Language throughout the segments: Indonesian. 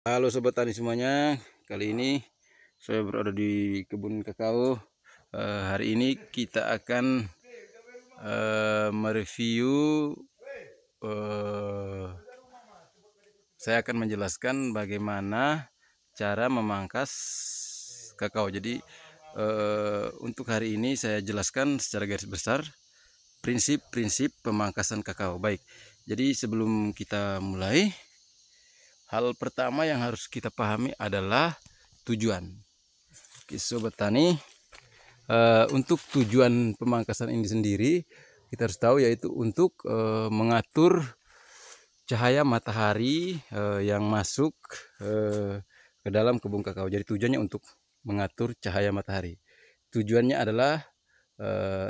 Halo sobat tani semuanya, kali ini saya berada di kebun kakao. Hari ini kita akan mereview. eh, saya akan menjelaskan bagaimana cara memangkas kakao. Jadi untuk hari ini saya jelaskan secara garis besar prinsip-prinsip pemangkasan kakao. Baik, jadi sebelum kita mulai, hal pertama yang harus kita pahami adalah tujuan. Oke, sobat tani, untuk tujuan pemangkasan ini sendiri kita harus tahu, yaitu untuk mengatur cahaya matahari yang masuk ke dalam kebun kakao. Jadi tujuannya untuk mengatur cahaya matahari. Tujuannya adalah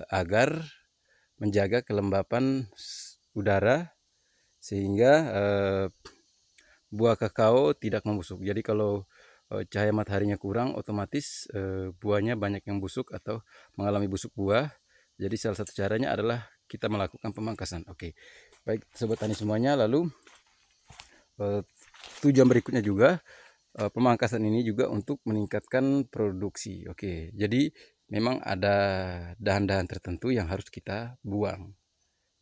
agar menjaga kelembapan udara sehingga buah kakao tidak membusuk. Jadi kalau cahaya mataharinya kurang, otomatis buahnya banyak yang busuk atau mengalami busuk buah. Jadi salah satu caranya adalah kita melakukan pemangkasan. Oke, baik sobat tani semuanya. Lalu tujuan berikutnya juga, pemangkasan ini juga untuk meningkatkan produksi. Oke, jadi memang ada dahan-dahan tertentu yang harus kita buang.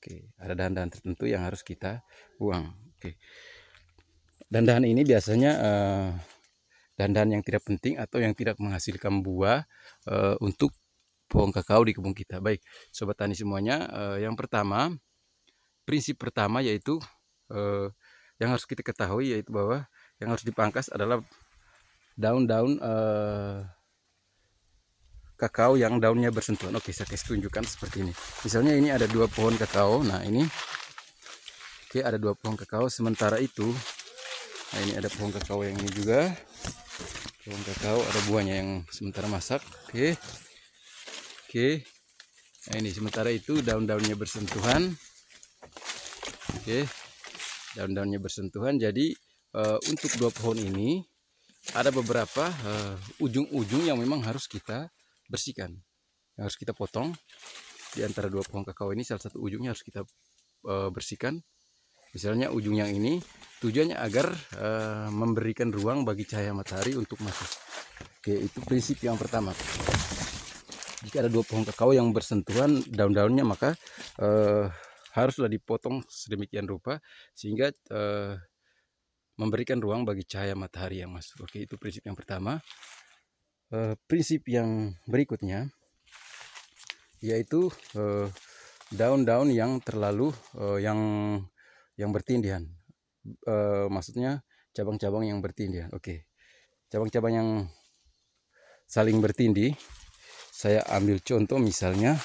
Oke, ada dahan-dahan tertentu yang harus kita buang. Oke, dahan-dahan ini biasanya dahan-dahan yang tidak penting atau yang tidak menghasilkan buah untuk pohon kakao di kebun kita. Baik, sobat tani semuanya, yang pertama, prinsip pertama yaitu yang harus kita ketahui, yaitu bahwa yang harus dipangkas adalah daun-daun kakao yang daunnya bersentuhan. Oke, saya kasih tunjukkan seperti ini. Misalnya ini ada 2 pohon kakao. Nah ini, oke, ada 2 pohon kakao. Sementara itu, nah ini ada pohon kakao yang ini juga. Pohon kakao ada buahnya yang sementara masak. Oke, oke. Nah ini sementara itu daun-daunnya bersentuhan. Oke, daun-daunnya bersentuhan. Jadi untuk 2 pohon ini ada beberapa ujung-ujung yang memang harus kita bersihkan, yang harus kita potong. Di antara 2 pohon kakao ini salah satu ujungnya harus kita bersihkan. Misalnya ujung yang ini tujuannya agar memberikan ruang bagi cahaya matahari untuk masuk. Oke, itu prinsip yang pertama. Jika ada 2 pohon kakao yang bersentuhan daun-daunnya, maka haruslah dipotong sedemikian rupa sehingga memberikan ruang bagi cahaya matahari yang masuk. Oke, itu prinsip yang pertama. Prinsip yang berikutnya yaitu daun-daun yang terlalu yang bertindihan. Maksudnya cabang-cabang yang bertindihan. Oke, cabang-cabang yang saling bertindih, saya ambil contoh misalnya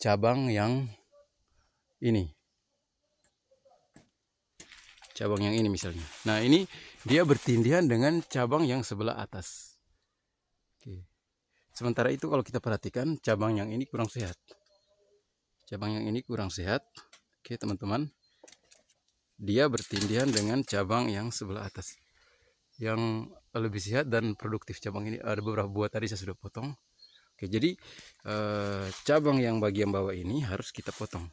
cabang yang ini, cabang yang ini misalnya. Nah ini dia bertindihan dengan cabang yang sebelah atas. Oke. Sementara itu kalau kita perhatikan cabang yang ini kurang sehat. Cabang yang ini kurang sehat. Oke teman-teman, dia bertindihan dengan cabang yang sebelah atas. Yang lebih sehat dan produktif cabang ini, ada beberapa buah tadi saya sudah potong. Oke, jadi cabang yang bagian bawah ini harus kita potong.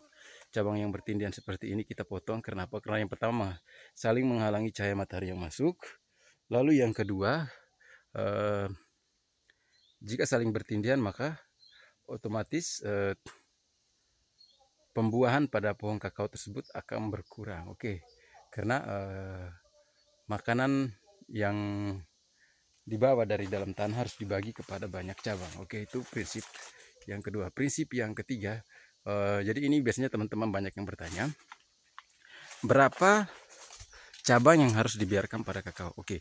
Cabang yang bertindihan seperti ini kita potong. Kenapa? Karena yang pertama saling menghalangi cahaya matahari yang masuk. Lalu yang kedua, jika saling bertindihan maka otomatis pembuahan pada pohon kakao tersebut akan berkurang. Oke, karena makanan yang dibawa dari dalam tanah harus dibagi kepada banyak cabang. Oke, itu prinsip yang kedua. Prinsip yang ketiga, jadi ini biasanya teman-teman banyak yang bertanya, berapa cabang yang harus dibiarkan pada kakao? Oke,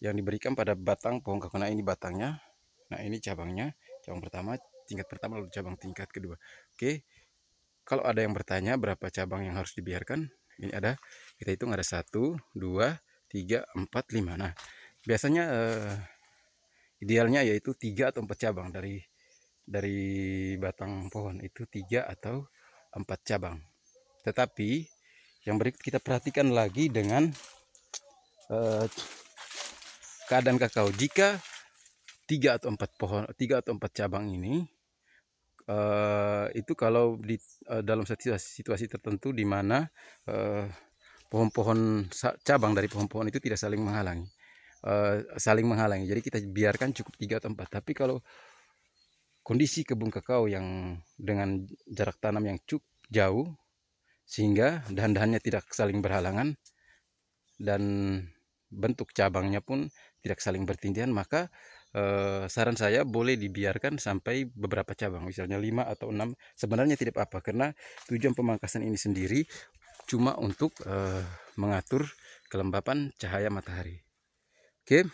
yang diberikan pada batang pohon kakao. Nah ini batangnya, nah ini cabangnya, cabang pertama, tingkat pertama, lalu cabang tingkat kedua. Oke, kalau ada yang bertanya berapa cabang yang harus dibiarkan, ini ada, kita hitung ada 1, 2, 3, 4, 5. Nah biasanya idealnya yaitu 3 atau 4 cabang dari batang pohon itu, 3 atau 4 cabang. Tetapi yang berikut kita perhatikan lagi dengan keadaan kakao. Jika 3 atau 4 pohon, 3 atau 4 cabang ini itu kalau di dalam situasi tertentu di mana pohon-pohon cabang dari pohon-pohon itu tidak saling menghalangi. Jadi kita biarkan cukup 3 atau 4. Tapi kalau kondisi kebun kakao yang dengan jarak tanam yang cukup jauh, sehingga dahan-dahannya tidak saling berhalangan dan bentuk cabangnya pun tidak saling bertindihan, maka saran saya boleh dibiarkan sampai beberapa cabang, misalnya 5 atau 6. Sebenarnya tidak apa-apa, karena tujuan pemangkasan ini sendiri cuma untuk mengatur kelembapan cahaya matahari. Oke,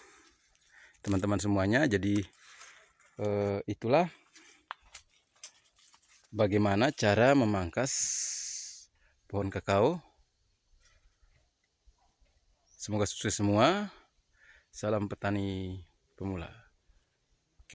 teman-teman semuanya, jadi itulah bagaimana cara memangkas pohon kakao. Semoga sukses semua. Salam petani pemula.